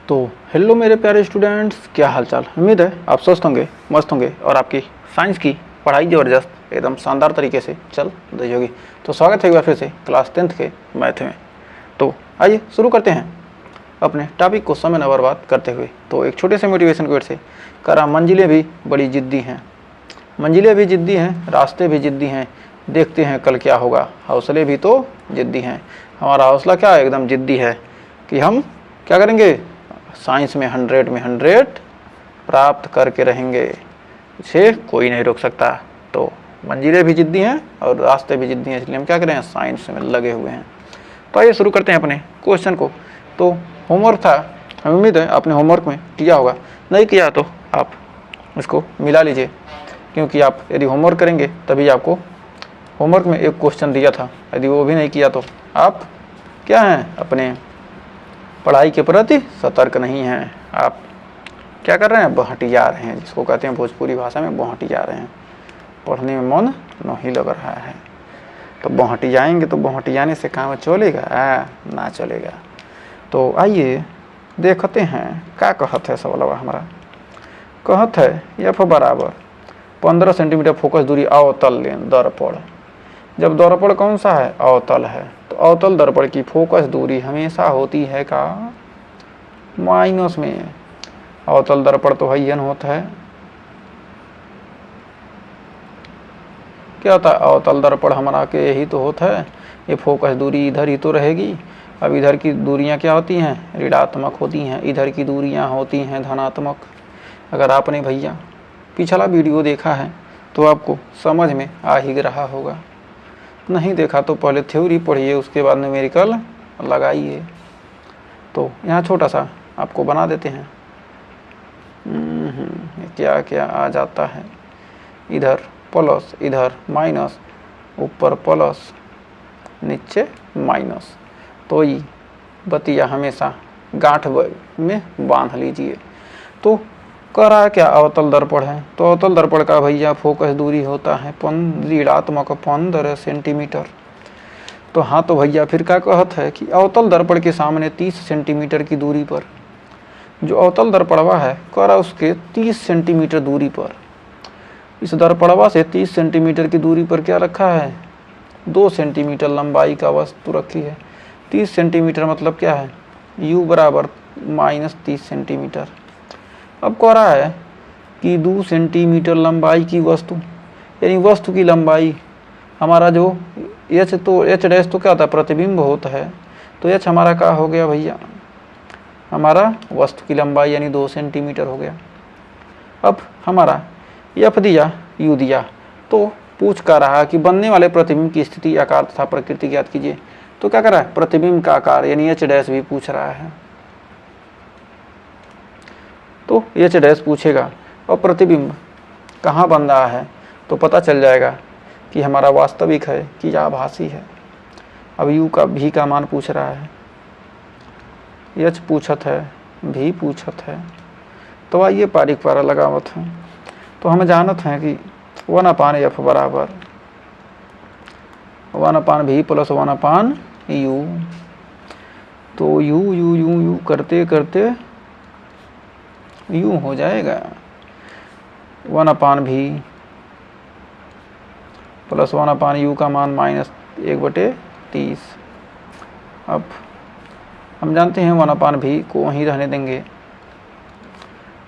तो हेलो मेरे प्यारे स्टूडेंट्स, क्या हालचाल। उम्मीद है आप स्वस्थ होंगे, मस्त होंगे और आपकी साइंस की पढ़ाई ज़बरदस्त एकदम शानदार तरीके से चल रही होगी। तो स्वागत है एक बार फिर से क्लास 10th के मैथ में। तो आइए शुरू करते हैं अपने टॉपिक को समय न बर्बाद करते हुए। तो एक छोटे से मोटिवेशन कोट से करा, मंजिलें भी बड़ी ज़िद्दी हैं, मंजिलें भी ज़िद्दी हैं, रास्ते भी ज़िद्दी हैं, देखते हैं कल क्या होगा, हौसले भी तो ज़िद्दी हैं। हमारा हौसला क्या है, एकदम ज़िद्दी है कि हम क्या करेंगे, साइंस में 100 में 100 प्राप्त करके रहेंगे, इसे कोई नहीं रोक सकता। तो मंजिलें भी ज़िद्दी हैं और रास्ते भी ज़िद्दी हैं, इसलिए हम क्या करें, साइंस में लगे हुए हैं। तो आइए शुरू करते हैं अपने क्वेश्चन को। तो होमवर्क था, हमें उम्मीद है आपने होमवर्क में किया होगा, नहीं किया तो आप इसको मिला लीजिए, क्योंकि आप यदि होमवर्क करेंगे तभी आपको होमवर्क में एक क्वेश्चन दिया था, यदि वो भी नहीं किया तो आप क्या हैं, अपने पढ़ाई के प्रति सतर्क नहीं हैं, आप क्या कर रहे हैं, बहटिया रहे हैं, जिसको कहते हैं भोजपुरी भाषा में बहटिया रहे हैं, पढ़ने में मन नहीं लग रहा है। तो बहटियाएंगे तो बहटियाने से काम चलेगा, ना चलेगा। तो आइए देखते हैं क्या कहत है सवाल हमारा। कहत है एफ बराबर 15 सेंटीमीटर फोकस दूरी अवतल लें दर्पण। जब दर्पण कौन सा है, अवतल है, तो अवतल दर्पण की फोकस दूरी हमेशा होती है का, माइनस में। अवतल दर्पण तो हयन होता है, क्या होता है, अवतल दर्पण हमारा के यही तो होता है, ये फोकस दूरी इधर ही तो रहेगी। अब इधर की दूरियां क्या होती हैं, ऋणात्मक होती हैं, इधर की दूरियां होती हैं धनात्मक। अगर आपने भैया पिछला वीडियो देखा है तो आपको समझ में आ ही रहा होगा, नहीं देखा तो पहले थ्योरी पढ़िए, उसके बाद न्यूमेरिकल लगाइए। तो यहाँ छोटा सा आपको बना देते हैं, क्या क्या आ जाता है, इधर प्लस, इधर माइनस, ऊपर प्लस, नीचे माइनस। तो ये बतिया हमेशा गांठ में बांध लीजिए। तो करा क्या, अवतल दर्पण है, तो अवतल दर्पण का भैया फोकस दूरी होता है ऋणात्मक 15 सेंटीमीटर। तो हाँ, तो भैया फिर क्या कहत है कि अवतल दर्पण के सामने 30 सेंटीमीटर की दूरी पर जो अवतल दर्पणवा है, करा उसके 30 सेंटीमीटर दूरी पर, इस दर्पणवा से 30 सेंटीमीटर की दूरी पर क्या रखा है, 2 सेंटीमीटर लंबाई का वस्तु रखी है। 30 सेंटीमीटर मतलब क्या है, u बराबर -30 सेंटीमीटर। अब कह रहा है कि 2 सेंटीमीटर लंबाई की वस्तु, यानी वस्तु की लंबाई, हमारा जो h, तो h डैश तो क्या होता है, प्रतिबिंब होता है, तो h हमारा क्या हो गया भैया, हमारा वस्तु की लंबाई यानी 2 सेंटीमीटर हो गया। अब हमारा f दिया, u दिया, तो पूछ कर रहा कि बनने वाले प्रतिबिंब की स्थिति, आकार तथा प्रकृति ज्ञात कीजिए। तो क्या कर रहा है, प्रतिबिंब का आकार यानी h डैश भी पूछ रहा है, तो h डैश पूछेगा, और प्रतिबिंब कहाँ बन रहा है तो पता चल जाएगा कि हमारा वास्तविक है कि आभासी है। अब u का भी का मान पूछ रहा है, h पूछत है, भी पूछत है, तो आइए पारीक पारा लगावत हैं। तो हम जानत हैं कि 1/f बराबर 1/v प्लस 1/u। तो u करते करते u हो जाएगा 1/v प्लस 1/u का मान -1/30। अब हम जानते हैं 1/v को वहीं रहने देंगे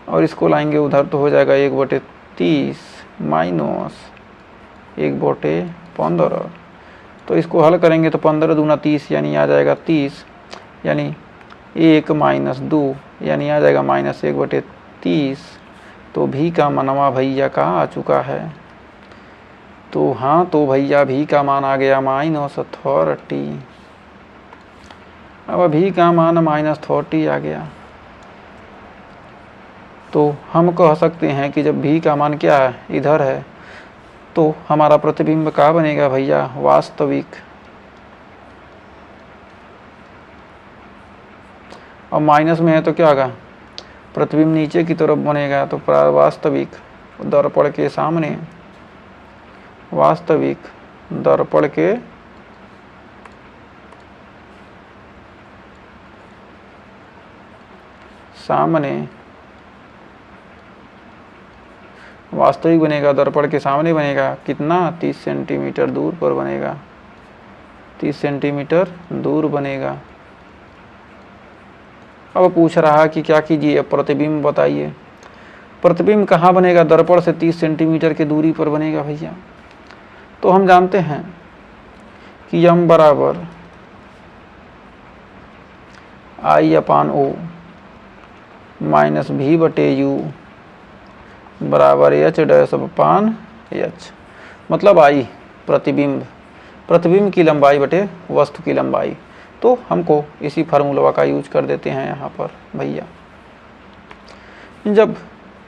और इसको लाएंगे उधर, तो हो जाएगा 1/30 माइनस 1/15। तो इसको हल करेंगे तो 15 दूना 30 यानी आ जाएगा 30, यानी 1 - 2 यानी आ जाएगा -1/30। तो भी का मनवा भैया का आ चुका है। तो हाँ, तो भैया भी का मान आ गया -30। अब भी का मान -30 आ गया, तो हम कह सकते हैं कि जब भी का मान क्या है, इधर है, तो हमारा प्रतिबिंब क्या बनेगा भैया, वास्तविक। और माइनस में है तो क्या होगा, प्रतिबिंब नीचे की तरफ बनेगा, तो वास्तविक दर्पण के सामने, वास्तविक दर्पण के सामने, वास्तविक बनेगा, दर्पण के सामने बनेगा, कितना 30 सेंटीमीटर दूर पर बनेगा, 30 सेंटीमीटर दूर बनेगा। अब पूछ रहा कि क्या कीजिए, प्रतिबिंब बताइए। प्रतिबिंब कहाँ बनेगा, दर्पण से 30 सेंटीमीटर की दूरी पर बनेगा भैया। तो हम जानते हैं कि m बराबर I/O माइनस V बटे U बराबर H'/H। मतलब I प्रतिबिंब की लंबाई बटे वस्तु की लंबाई। तो हमको इसी फार्मूला का यूज कर देते हैं यहाँ पर भैया। जब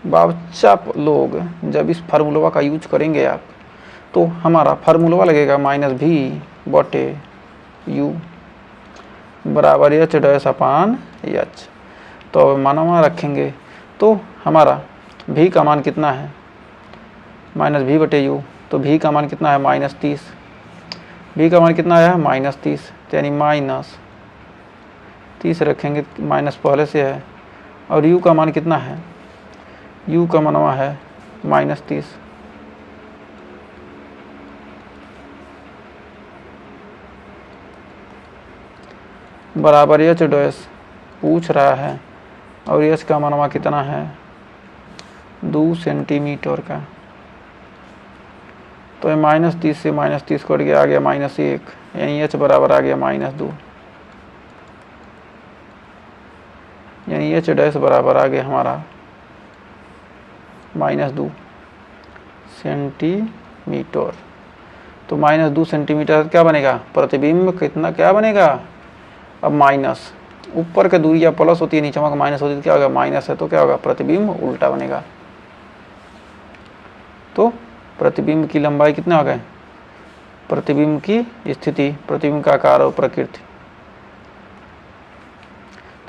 बच्चा लोग जब इस फार्मूला का यूज करेंगे आप, तो हमारा फार्मूला लगेगा -V बटे U बराबर H'/H। तो माना रखेंगे तो हमारा V का मान कितना है, -V बटे U। तो V का मान कितना है, -30। V का मान कितना है, -30, यानी -30 रखेंगे, माइनस पहले से है। और U का मान कितना है, U का मान है -30। बराबर H' पूछ रहा है, और H का मान कितना है, 2 सेंटीमीटर का। तो ये -30 से -30 कट गया, आ गया -1, यानी H बराबर आ गया -2, यानी H' बराबर आ गया हमारा -2 सेंटीमीटर। तो -2 सेंटीमीटर क्या बनेगा, प्रतिबिंब कितना क्या बनेगा। अब माइनस ऊपर के दूरी या प्लस होती है, नीचे का माइनस होती है, तो क्या होगा, माइनस है तो क्या होगा, प्रतिबिंब उल्टा बनेगा। तो प्रतिबिंब की लंबाई कितना हो गए, प्रतिबिंब की स्थिति, प्रतिबिंब का आकार और प्रकृति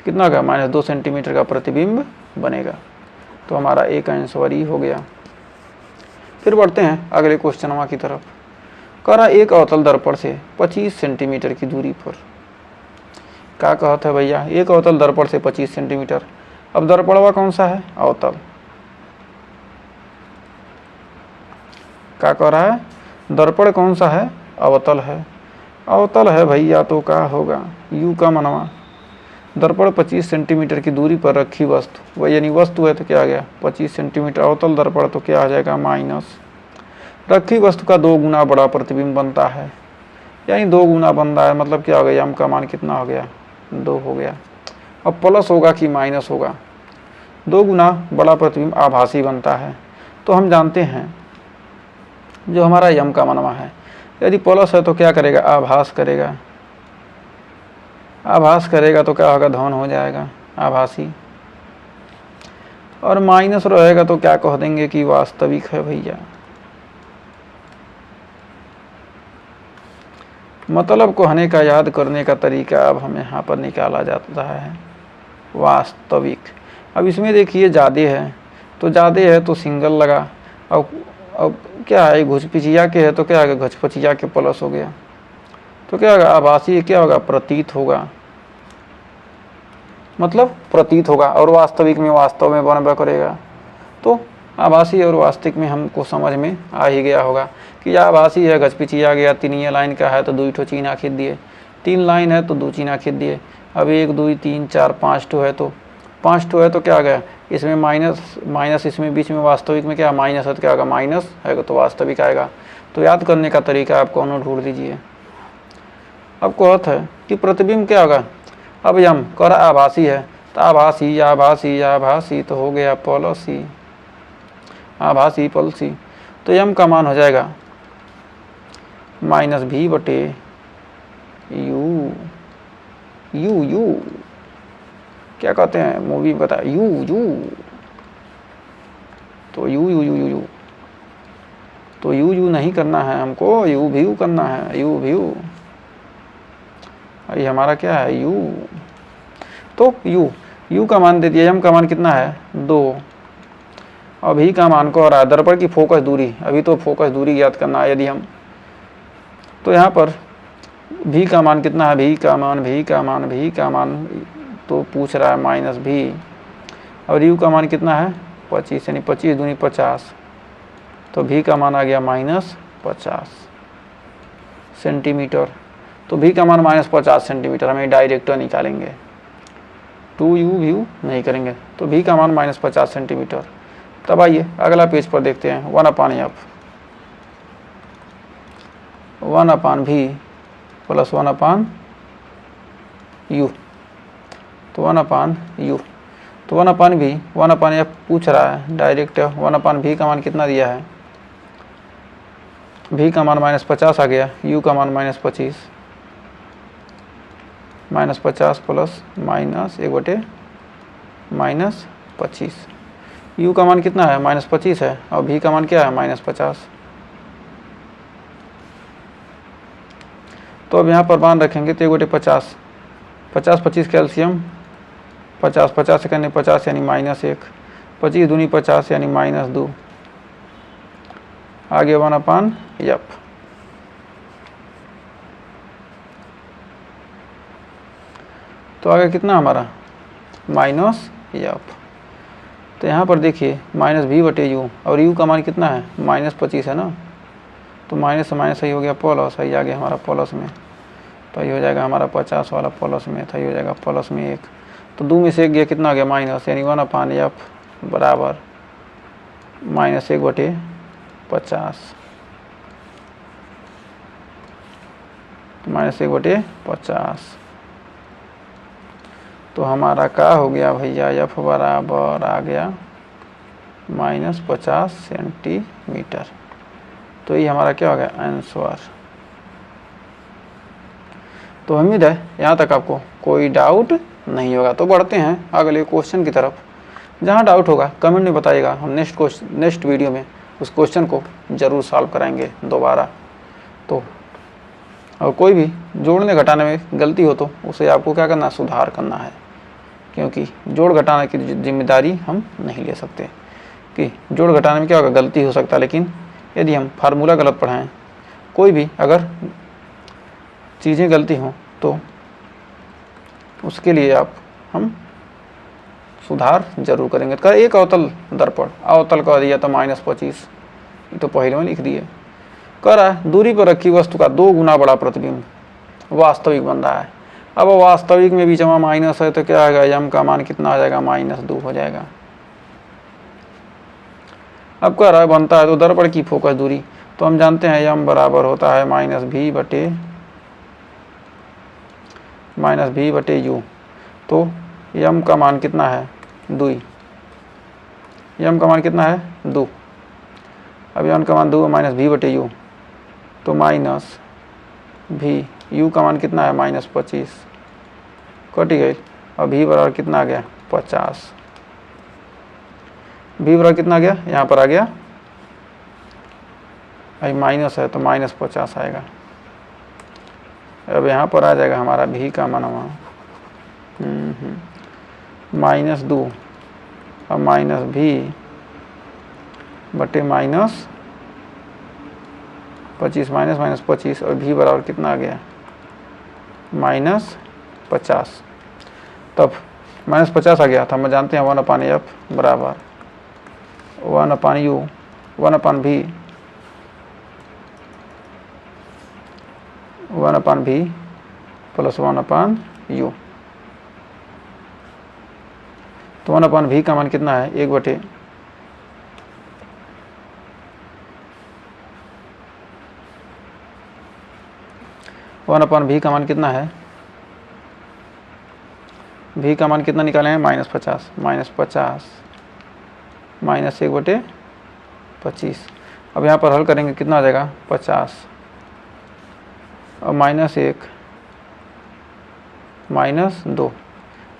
कितना होगा, -2 सेंटीमीटर का प्रतिबिंब बनेगा। तो हमारा एक आंसर ही हो गया। फिर बढ़ते हैं अगले क्वेश्चन की तरफ। कह रहा एक अवतल दर्पण से 25 सेंटीमीटर की दूरी पर, क्या कहता है भैया, एक अवतल दर्पण से 25 सेंटीमीटर। अब दर्पणवा कौन सा है, अवतल। क्या कह रहा है, दर्पण कौन सा है, अवतल है। अवतल है भैया तो क्या होगा, U का मनवा, दर्पण 25 सेंटीमीटर की दूरी पर रखी वस्तु, वह यानी वस्तु है तो क्या आ गया 25 सेंटीमीटर, अवतल दर्पण तो क्या आ जाएगा माइनस, रखी वस्तु का 2 गुना बड़ा प्रतिबिंब बनता है, यानी 2 गुना बन रहा है, मतलब क्या हो गया, m का मान कितना हो गया, 2 हो गया। अब प्लस होगा कि माइनस होगा, 2 गुना बड़ा प्रतिबिंब आभासी बनता है। तो हम जानते हैं जो हमारा m का मनवा है, यदि प्लस है तो क्या करेगा, आभास करेगा, आभास करेगा तो क्या होगा, धन हो जाएगा आभासी। और माइनस रहेगा तो क्या कह देंगे कि वास्तविक है भैया। मतलब कहने का याद करने का तरीका अब हमें यहाँ पर निकाला जाता है, वास्तविक। अब इसमें देखिए ज़्यादा है, तो ज़्यादा है तो सिंगल लगा। अब क्या है, घुचपिचिया के है तो क्या होगा, घचपचिया के प्लस हो गया, तो क्या होगा, आभासी क्या होगा, प्रतीत होगा, मतलब प्रतीत होगा। और वास्तविक में वास्तव में बनबा करेगा। तो आभासी और वास्तविक में हमको समझ में आ ही गया होगा कि आभासी है, घचपिचिया गया, 3 लाइन का है तो 2 ठो चिन्ह खींच दिए, 3 लाइन है तो 2 चिन्ह खींच दिए। अब 1 2 3 4 5 ठो है तो 5 ठो है तो क्या आ गया, इसमें माइनस इसमें बीच में वास्तविक में क्या माइनस है तो क्या होगा, माइनस है तो वास्तविक आएगा। तो याद करने का तरीका आप कौन ढूंढ दीजिए। अब कहता है कि प्रतिबिंब क्या होगा, अब हम कह रहा आभासी है तो आभासी आभासी आभासी तो हो गया पॉलिसी, आभासी पॉलिसी। तो m का मान हो जाएगा -V बटे U, U क्या कहते हैं मूवी बता, U तो U तो U नहीं करना है हमको, U भी करना है, U भी। ये हमारा क्या है, U। तो U का मान दे दिया, m का मान कितना है 2। अभी का मान को और दर्पण की फोकस दूरी, अभी तो फोकस दूरी ज्ञात करना है यदि हम, तो यहाँ पर V का मान कितना है, V का मान तो पूछ रहा है -V और u का मान कितना है 25, यानी 25 दूनी 50, तो v का मान आ गया -50 सेंटीमीटर। तो v का मान -50 सेंटीमीटर, हमें डायरेक्ट निकालेंगे, 2u व्यू नहीं करेंगे, तो v का मान -50 सेंटीमीटर। तब आइए अगला पेज पर देखते हैं, 1/f 1/v प्लस 1/u, तो 1/u, तो 1/v 1/f पूछ रहा है डायरेक्ट। 1/v का मान कितना दिया है, v का मान -50 आ गया, u का मान -25, -50 प्लस -1/-25, u का मान कितना है -25 है, और v का मान क्या है -50। तो अब यहाँ पर मान रखेंगे तो 1/50, 50-25 कैल्शियम, 50 सेकंड 50 यानी -1, 25 दूनी 50 यानी -2, आगे 1/f। तो आगे कितना हमारा -f। तो यहाँ पर देखिए -v/u, और u का मान कितना है -25 है ना, तो माइनस से माइनस सही हो गया प्लस, सही आ गया हमारा प्लस में, तो ये हो जाएगा हमारा 50 वाला प्लस में, सही हो जाएगा प्लस में 1, तो 2 में से 1 गया, कितना आ गया माइनस, यानी 1/f बराबर -1/50, तो -1/50। तो हमारा क्या हो गया भैया, f बराबर आ गया -50 सेंटीमीटर। तो ये हमारा क्या हो गया आंसर। तो उम्मीद है यहाँ तक आपको कोई डाउट नहीं होगा। तो बढ़ते हैं अगले क्वेश्चन की तरफ। जहाँ डाउट होगा कमेंट में बताइएगा, हम नेक्स्ट वीडियो में उस क्वेश्चन को ज़रूर सॉल्व कराएंगे दोबारा। तो और कोई भी जोड़ने घटाने में गलती हो तो उसे आपको क्या करना है, सुधार करना है, क्योंकि जोड़ घटाने की जिम्मेदारी हम नहीं ले सकते। कि जोड़ घटाने में क्या होगा, गलती हो सकता है, लेकिन यदि हम फार्मूला गलत पढ़ाएं, कोई भी अगर चीज़ें गलती हों तो उसके लिए हम सुधार जरूर करेंगे। कर एक अवतल दर्पण, अवतल कह दिया तो -25, ये तो पहले में लिख दिए। कह रहा है दूरी पर रखी वस्तु का 2 गुना बड़ा प्रतिबिंब वास्तविक बन रहा है। अब वास्तविक में बीच में माइनस है तो क्या आएगा, m का मान कितना आ जाएगा -2 हो जाएगा। अब कह रहा है बनता है तो दर्पण की फोकस दूरी, तो हम जानते हैं m बराबर होता है -v/u, तो m का मान कितना है 2, m का मान कितना है 2। अब m का मान 2 -v/u, तो -v, u का मान कितना है -25, कट गई। और v बराबर कितना आ गया 50, v बराबर कितना आ गया, यहाँ पर आ गया भाई माइनस है तो -50 आएगा। अब यहाँ पर आ जाएगा हमारा v का मान -2 और -v/-25 -25, और v बराबर कितना आ गया -50। तब -50 आ गया था, हम जानते हैं 1/f बराबर 1/u 1/v 1/v plus 1/u। तो 1/v का मान कितना है 1/, 1/v का मान कितना है, v का मान कितना निकाले हैं -50, -50 -1/25। अब यहाँ पर हल करेंगे कितना आ जाएगा 50 और -1 -2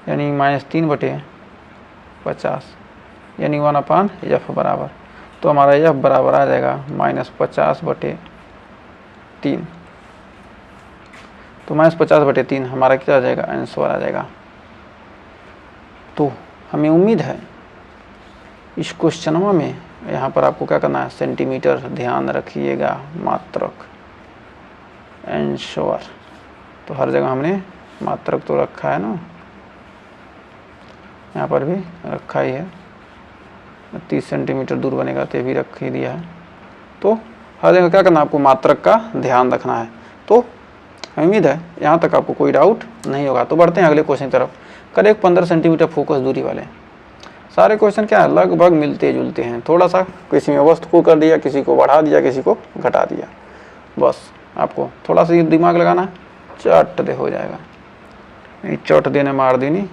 यानी -3/50 यानी 1/f बराबर। तो हमारा f बराबर आ जाएगा -50/3। तो -50/3 हमारा क्या आ जाएगा आंसर आ जाएगा। तो हमें उम्मीद है इस क्वेश्चन में यहाँ पर आपको क्या करना है, सेंटीमीटर ध्यान रखिएगा, मात्रक आंसर। तो हर जगह हमने मात्रक तो रखा है ना। यहाँ पर भी रखा ही है, 30 सेंटीमीटर दूर बनेगा तो ये भी रख ही दिया है। तो हर जगह क्या करना है आपको, मात्रक का ध्यान रखना है। तो उम्मीद है यहाँ तक आपको कोई डाउट नहीं होगा। तो बढ़ते हैं अगले क्वेश्चन की तरफ। कर एक 15 सेंटीमीटर फोकस दूरी वाले, सारे क्वेश्चन क्या है लगभग मिलते जुलते हैं, थोड़ा सा किसी में वस्तु को कर दिया, किसी को बढ़ा दिया, किसी को घटा दिया, बस आपको थोड़ा सा ये दिमाग लगाना है, चट दे हो जाएगा। नहीं चट देने मार देनी,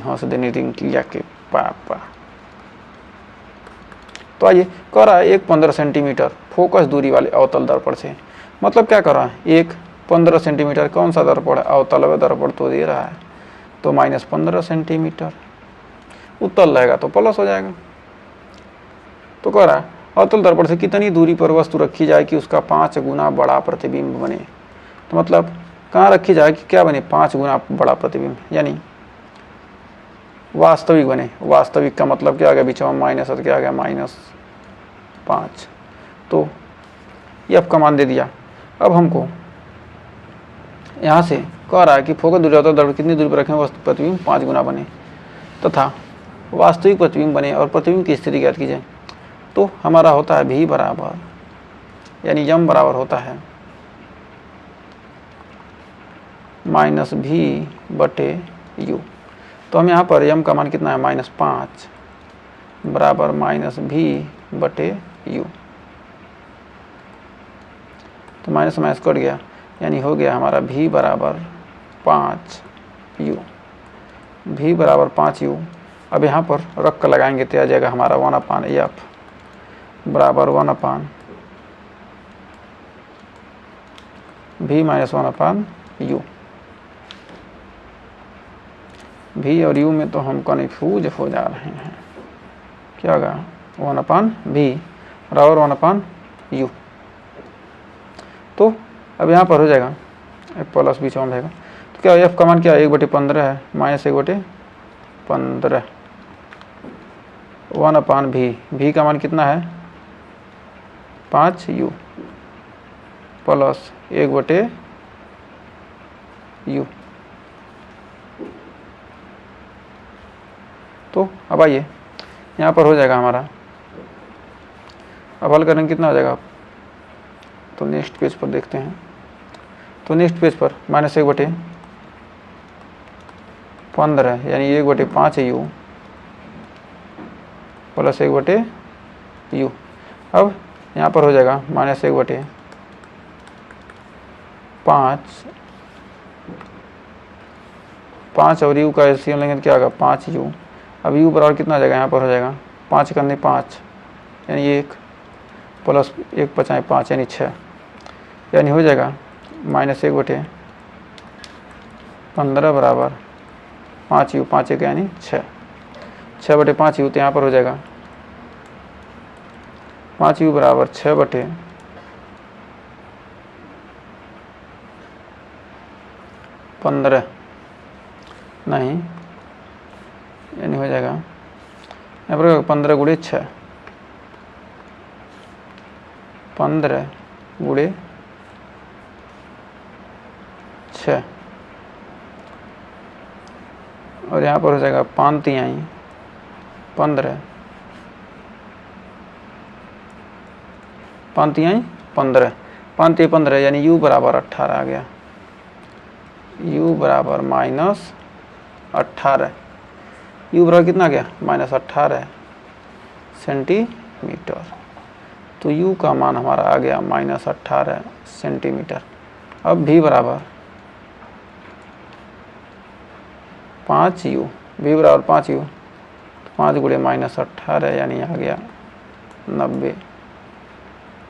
हंस देनी रिंकिया के पापा। तो आइए, कह रहा है एक 15 सेंटीमीटर फोकस दूरी वाले अवतल दर्पण से, मतलब क्या कर रहा है, एक 15 सेंटीमीटर कौन सा दर्पण है, अवतल दर्पण तो दे रहा है, तो -15 सेंटीमीटर, उत्तल रहेगा तो प्लस हो जाएगा। तो कह रहा है अवतल दर्पण से कितनी दूरी पर वस्तु रखी जाए कि उसका 5 गुना बड़ा प्रतिबिंब बने। तो मतलब कहाँ रखी जाए कि क्या बने, 5 गुना बड़ा प्रतिबिंब, यानी वास्तविक बने। वास्तविक का मतलब क्या आ गया, बीच में माइनस और क्या आ गया -5। तो ये F का मान दे दिया। अब हमको यहाँ से कह रहा है कि फोकस दूरी अवतल दर्पण कितनी दूरी पर रखें वस्तु प्रतिबिंब 5 गुना बने तथा वास्तविक प्रतिबिंब बने और प्रतिबिंब की स्थिति ज्ञात कीजिए। तो हमारा होता है V बराबर, यानी यम बराबर होता है -V/U। तो हम यहाँ पर यम का मान कितना है, -5 बराबर -V/U। तो माइनस माइनस कट गया, यानी हो गया हमारा V बराबर 5U। V बराबर 5U। अब यहाँ पर रख कर लगाएंगे तो आ जाएगा हमारा 1/F बराबर 1/V - 1/U। V और U में तो हम कन्फ्यूज हो जा रहे हैं, क्या होगा 1/V बराबर 1/U। तो अब यहाँ पर हो जाएगा प्लस बीच में रहेगा, तो क्या F का मान क्या है, 1/15 है, -1/15 1/V। V का मान कितना है 5U प्लस 1/U। तो अब आइए यहाँ पर हो जाएगा हमारा, अब हल करेंगे कितना हो जाएगा, तो नेक्स्ट पेज पर देखते हैं। तो नेक्स्ट पेज पर -1/15 यानी 1/5U प्लस 1/U। अब यहाँ पर हो जाएगा -1/5, 5 और U का एलसीएम लेंगे तो क्या होगा 5U। अब U बराबर कितना आ जाएगा, यहाँ पर हो जाएगा 5 करने 5 यानी 1 प्लस 1 5 5 यानी 6, यानी हो जाएगा -1/15 बराबर 5U, 5 1 यानी 6, 6/5U। तो यहाँ पर हो जाएगा 5U बराबर 6/15 नहीं, यानी हो जाएगा यहाँ पर 15 गुणे 6, 15 गुणे 6 और यहाँ पर हो जाएगा 5 तिहाई 15, 5 तिहाई 15, 5 तिहाई 15 यानी U बराबर 18 आ गया, U बराबर -18। U बराबर कितना आ गया -18 सेंटीमीटर। तो U का मान हमारा आ गया -18 सेंटीमीटर। अब V बराबर 5U, V बराबर 5U, 5 गुणे -18 यानी आ गया 90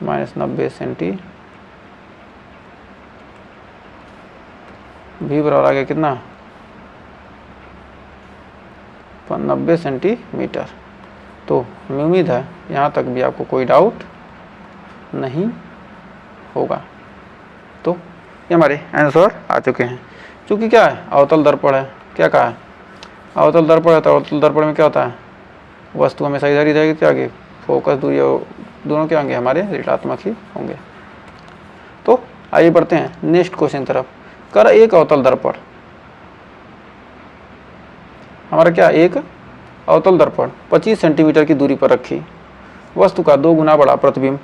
-90 सेंटी। V बराबर आ गया कितना 90 सेंटीमीटर। तो हमें उम्मीद है यहाँ तक भी आपको कोई डाउट नहीं होगा। तो ये हमारे आंसर आ चुके हैं। चूँकि क्या है अवतल दर्पण है, क्या कहा है अवतल दर्पण है, तो अवतल दर्पण में क्या होता है वस्तु हमेशा इधर ही रहेगी, क्या आगे फोकस दूरी दोनों क्या होंगे हमारे ऋणात्मक ही होंगे। तो आइए बढ़ते हैं नेक्स्ट क्वेश्चन तरफ। कर एक अवतल दर्पण हमारा क्या, एक अवतल दर्पण 25 सेंटीमीटर की दूरी पर रखी वस्तु का 2 गुना बड़ा प्रतिबिंब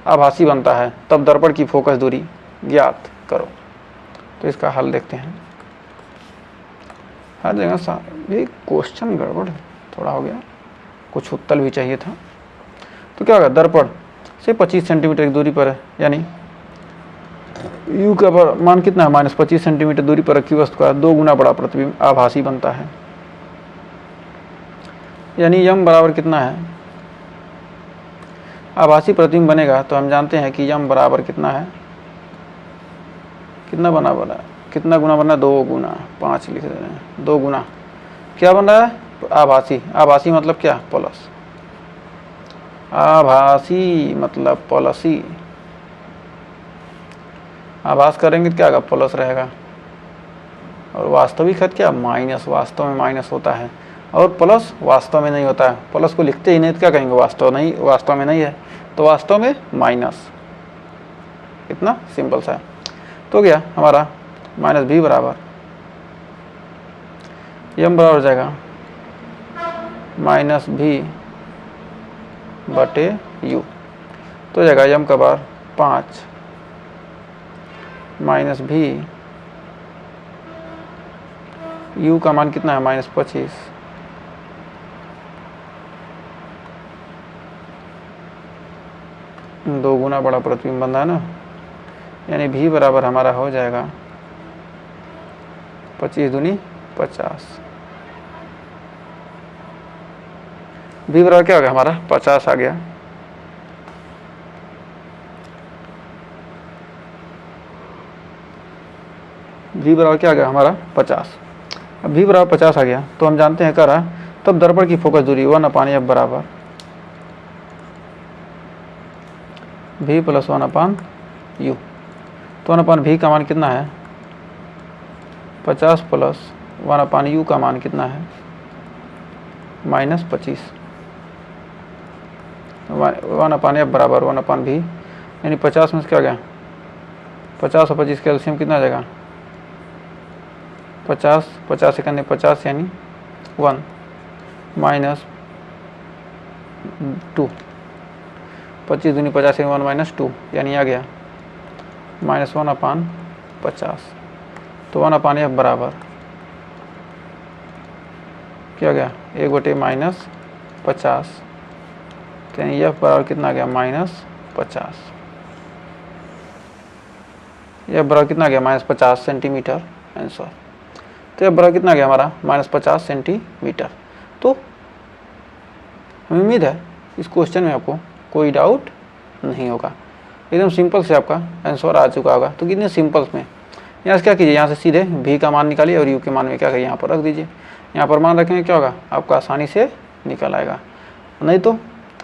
आभासी बनता है, तब दर्पण की फोकस दूरी ज्ञात करो। तो इसका हल देखते हैं। हर जगह ये क्वेश्चन गड़बड़ थोड़ा हो गया, कुछ उत्तर भी चाहिए था। तो क्या होगा, दर्पण से 25 सेंटीमीटर की दूरी पर है, यानी u का मान कितना है, -25 सेंटीमीटर दूरी पर रखी वस्तु का 2 गुना बड़ा प्रतिबिंब आभासी बनता है। यानी यम बराबर कितना है, आभासी प्रतिबिंब बनेगा तो हम जानते हैं कि यम बराबर कितना है, कितना बना कितना गुना बना, 2 गुना, 5 लिख दे रहे हैं, 2 गुना क्या बन रहा है, आभासी। आभासी मतलब क्या, प्लस, आभासी मतलब प्लसी। आभास करेंगे तो क्या होगा, प्लस रहेगा, और वास्तविक है क्या, माइनस। वास्तव में माइनस होता है और प्लस वास्तव में नहीं होता है। प्लस को लिखते ही नहीं तो क्या कहेंगे, वास्तव में नहीं है, तो वास्तव में माइनस। इतना सिंपल सा है। तो क्या हमारा -b बराबर यम बराबर हो जाएगा -b बटे u। तो जाएगा यम का बार 5 -b, u का मान कितना है, -25। दो गुना बड़ा प्रतिबिंब बन रहा है ना, यानी v बराबर हमारा हो जाएगा 25 दूनी 50। v बराबर क्या हो गया हमारा, 50 आ गया। v बराबर क्या आ गया हमारा, 50। अब v बराबर 50 आ गया तो हम जानते हैं करा, तब दर्पण की फोकस दूरी 1/f बराबर v + 1/u। तो 1/v का मान कितना है, 50 + 1/u का मान कितना है, -25। 1/f बराबर 1/v, यानी 50 में से क्या आ गया, 50 और 25 का एलसीएम कितना आ जाएगा, 50 50 से करने 50 यानी 1 -2, 25 दूनी 50 1 -2 यानी आ गया -1/50। तो 1/f बराबर क्या गया, 1/-50, तो यानी f बराबर कितना आ गया, -50। f बराबर कितना आ गया, -50 सेंटीमीटर आंसर। तो f बराबर कितना आ गया हमारा, -50 सेंटीमीटर। तो हमें उम्मीद है इस क्वेश्चन में आपको कोई डाउट नहीं होगा, एकदम सिंपल से आपका आंसर आ चुका होगा। तो कितने सिंपल में यहाँ से क्या कीजिए, यहाँ से सीधे v का मान निकालिए और u के मान में क्या करिए, यहाँ पर रख दीजिए। यहाँ पर मान रखेंगे क्या होगा, आपका आसानी से निकल आएगा। नहीं तो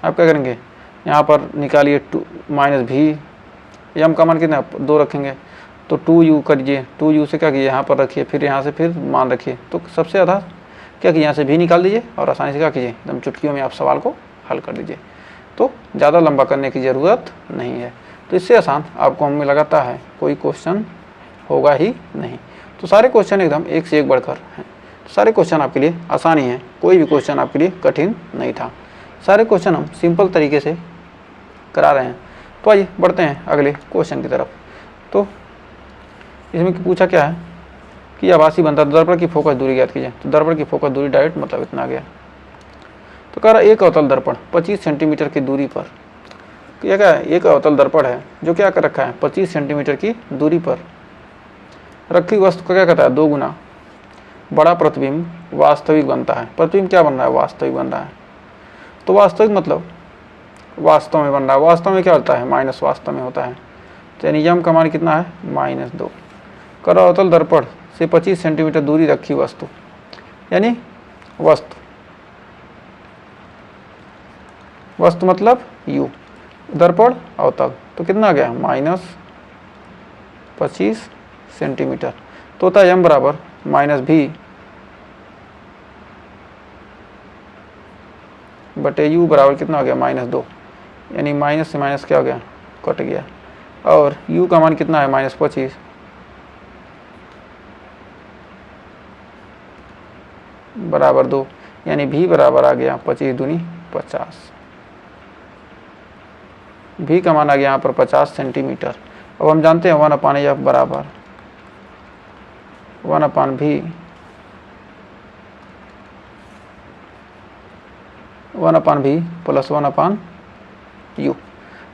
आप क्या करेंगे, यहाँ पर निकालिए -v, यम का मान कितना 2 रखेंगे तो 2u करिए, 2u से क्या कीजिए, यहाँ पर रखिए, फिर यहाँ से फिर मान रखिए। तो सबसे ज़्यादा क्या कीजिए, यहाँ से v निकाल दीजिए और आसानी से क्या कीजिए, एकदम चुटकियों में आप सवाल को हल कर दीजिए। तो ज़्यादा लंबा करने की ज़रूरत नहीं है। तो इससे आसान आपको हमें लगाता है कोई क्वेश्चन होगा ही नहीं। तो सारे क्वेश्चन एकदम एक से एक बढ़कर हैं। सारे क्वेश्चन आपके लिए आसान ही हैं, कोई भी क्वेश्चन आपके लिए कठिन नहीं था। सारे क्वेश्चन हम सिंपल तरीके से करा रहे हैं। तो आइए बढ़ते हैं अगले क्वेश्चन की तरफ। तो इसमें पूछा क्या है कि आभासी बनता है, दर्पण की फोकस दूरी ज्ञात कीजिए। तो दर्पण की फोकस दूरी डायरेक्ट मतलब इतना आ गया। तो कह रहा एक अवतल दर्पण 25 सेंटीमीटर की दूरी पर, यह क्या है, एक अवतल दर्पण है जो क्या कर रखा है, 25 सेंटीमीटर की दूरी पर रखी वस्तु का क्या कहता है, 2 गुना बड़ा प्रतिबिंब वास्तविक बनता है। प्रतिबिंब क्या बन रहा है, वास्तविक बन रहा है। तो वास्तविक मतलब वास्तव में बन रहा है। वास्तव में क्या होता है, माइनस वास्तव में होता है। तो यानी यम का मान कितना है, -2। करो अवतल दर्पण से 25 सेंटीमीटर दूरी रखी वस्तु, यानी वस्तु मतलब u, दर्पण अवतल, तो कितना आ गया, -25 सेंटीमीटर। तो होता है m बराबर -v बटे u बराबर कितना हो गया, -2, यानी माइनस से माइनस क्या हो गया, कट गया। और u का मान कितना है, -25। बराबर 2, यानी भी बराबर आ गया 25 दूनी 50। भी का मान आ गया यहाँ पर 50 सेंटीमीटर। अब हम जानते हैं 1/f बराबर 1/v 1/v प्लस 1/u।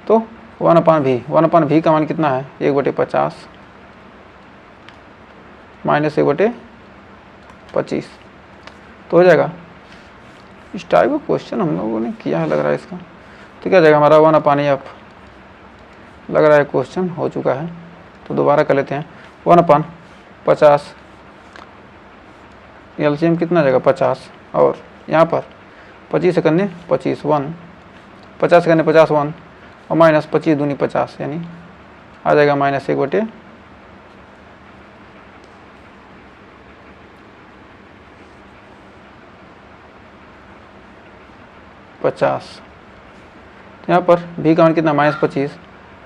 तो 1/v का मान कितना है 1/50 माइनस 1/25। तो हो जाएगा इस टाइप का क्वेश्चन हम लोगों ने किया है लग रहा है इसका। तो क्या जाएगा हमारा 1/f लग रहा है क्वेश्चन हो चुका है। तो दोबारा कर लेते हैं 1/50 एलसीएम कितना जाएगा 50 और यहाँ पर 25 से करने 25 1 50 से करने 50 1 और माइनस 25 दूनी 50 यानी आ जाएगा माइनस 1/50। यहाँ पर भी का मान कितना -25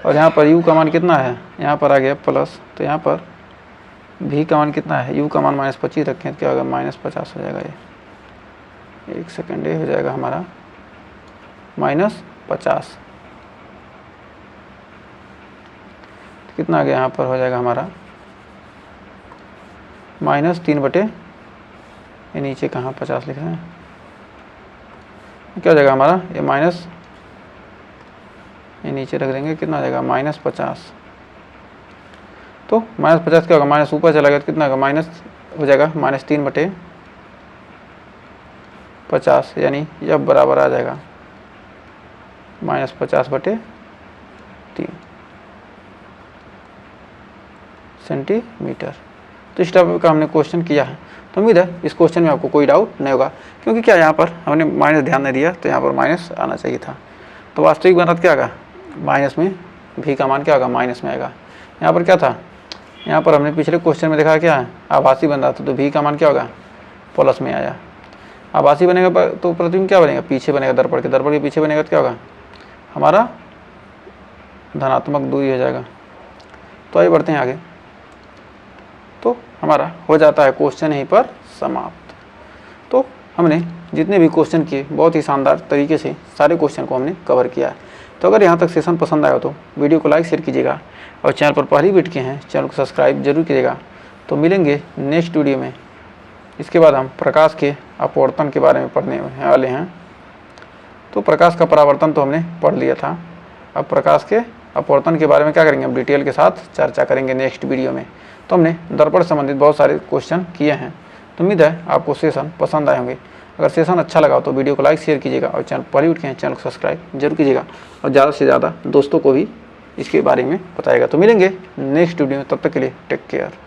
और यहाँ पर u का मान कितना है यहाँ पर आ गया प्लस। तो यहाँ पर भी का मान कितना है u का मान -25 रखें तो क्या होगा -50 हो जाएगा। ये एक सेकेंड ये हो जाएगा हमारा -50। तो कितना आ गया यहाँ पर हो जाएगा हमारा -3 ये नीचे कहाँ 50 लिख रहे हैं क्या हो जाएगा हमारा ये माइनस ये नीचे रख देंगे कितना आ जाएगा -50। तो -50 क्या होगा माइनस ऊपर चला गया तो कितना होगा माइनस हो जाएगा -3/50 यानी यह बराबर आ जाएगा -50/3 सेंटीमीटर। तो इस टाइप का हमने क्वेश्चन किया है। तो उम्मीद है इस क्वेश्चन में आपको कोई डाउट नहीं होगा, क्योंकि क्या यहाँ पर हमने माइनस ध्यान नहीं दिया तो यहाँ पर माइनस आना चाहिए था। तो वास्तविक बनत क्या होगा माइनस में भी का मान क्या होगा माइनस में आएगा। यहाँ पर क्या था यहाँ पर हमने पिछले क्वेश्चन में देखा क्या है आभासी बन रहा था तो भी का मान क्या होगा प्लस में आया। आभासी बनेगा तो प्रतिबिंब क्या बनेगा पीछे बनेगा दर्पण के पीछे बनेगा तो क्या होगा हमारा धनात्मक 2 ही हो जाएगा। तो आइए बढ़ते हैं आगे। तो हमारा हो जाता है क्वेश्चन यहीं पर समाप्त। तो हमने जितने भी क्वेश्चन किए बहुत ही शानदार तरीके से सारे क्वेश्चन को हमने कवर किया है। तो अगर यहाँ तक सेशन पसंद आया तो वीडियो को लाइक शेयर कीजिएगा और चैनल पर पहली बार के हैं चैनल को सब्सक्राइब जरूर कीजिएगा। तो मिलेंगे नेक्स्ट वीडियो में। इसके बाद हम प्रकाश के अपवर्तन के बारे में पढ़ने वाले हैं। तो प्रकाश का परावर्तन तो हमने पढ़ लिया था, अब प्रकाश के अपवर्तन के बारे में क्या करेंगे हम डिटेल के साथ चर्चा करेंगे नेक्स्ट वीडियो में। तो हमने दर्पण संबंधित बहुत सारे क्वेश्चन किए हैं। तो उम्मीद है आपको सेशन पसंद आए होंगे। अगर सेशन अच्छा लगा तो वीडियो को लाइक शेयर कीजिएगा और चैनल पर उठ के चैनल को सब्सक्राइब जरूर कीजिएगा और ज़्यादा से ज़्यादा दोस्तों को भी इसके बारे में बताइएगा। तो मिलेंगे नेक्स्ट वीडियो में, तब तक के लिए टेक केयर।